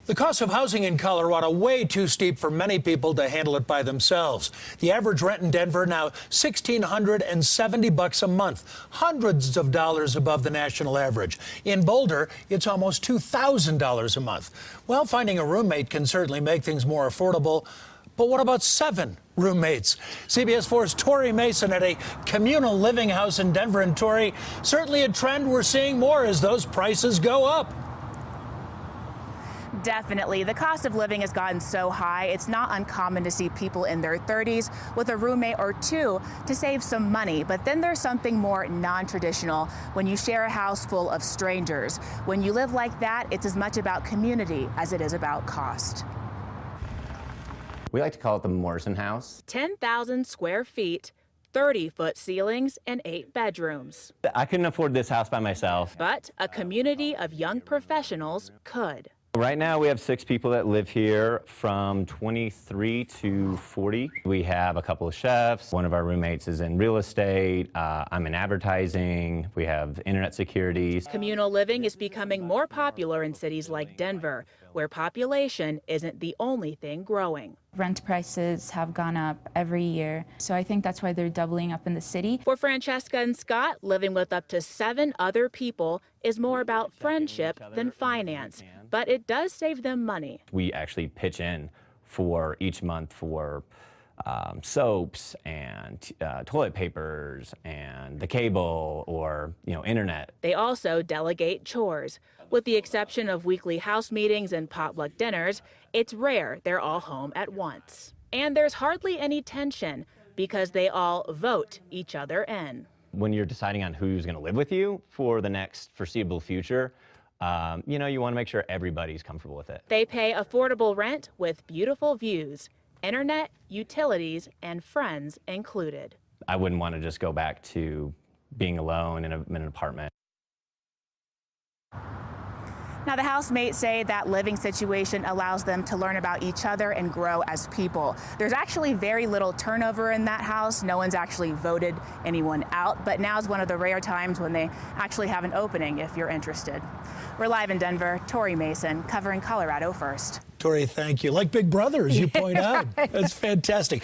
The cost of housing in Colorado way too steep for many people to handle it by themselves. The average rent in Denver now $1,670 a month, hundreds of dollars above the national average. In Boulder, it's almost $2,000 a month. Well, finding a roommate can certainly make things more affordable. But what about 7 roommates? CBS 4's Tori Mason at a communal living house in Denver. And Tori, certainly a trend we're seeing more as those prices go up. Definitely. The cost of living has gotten so high, it's not uncommon to see people in their 30s with a roommate or 2 to save some money. But then there's something more non-traditional when you share a house full of strangers. When you live like that, it's as much about community as it is about cost. We like to call it the Morrison House. 10,000 square feet, 30-foot ceilings, and 8 bedrooms. I couldn't afford this house by myself. But a community of young professionals could. Right now we have 6 people that live here from 23 to 40. We have a couple of chefs. One of our roommates is in real estate. I'm in advertising. We have internet security. Communal living is becoming more popular in cities like Denver, where population isn't the only thing growing. Rent prices have gone up every year, so I think that's why they're doubling up in the city. For Francesca and Scott, living with up to 7 other people is more about friendship than finance, but it does save them money. We actually pitch in for each month for soaps and toilet papers and the cable or, internet. They also delegate chores. With the exception of weekly house meetings and potluck dinners, it's rare they're all home at once. And there's hardly any tension because they all vote each other in. When you're deciding on who's going to live with you for the next foreseeable future, you want to make sure everybody's comfortable with it. They pay affordable rent with beautiful views, internet, utilities, and friends included. I wouldn't want to just go back to being alone in an apartment. Now, the housemates say that living situation allows them to learn about each other and grow as people. There's actually very little turnover in that house. No one's actually voted anyone out, but now's one of the rare times when they actually have an opening if you're interested. We're live in Denver. Tori Mason, covering Colorado First. Tori, thank you. Like big brothers, you point out. That's fantastic.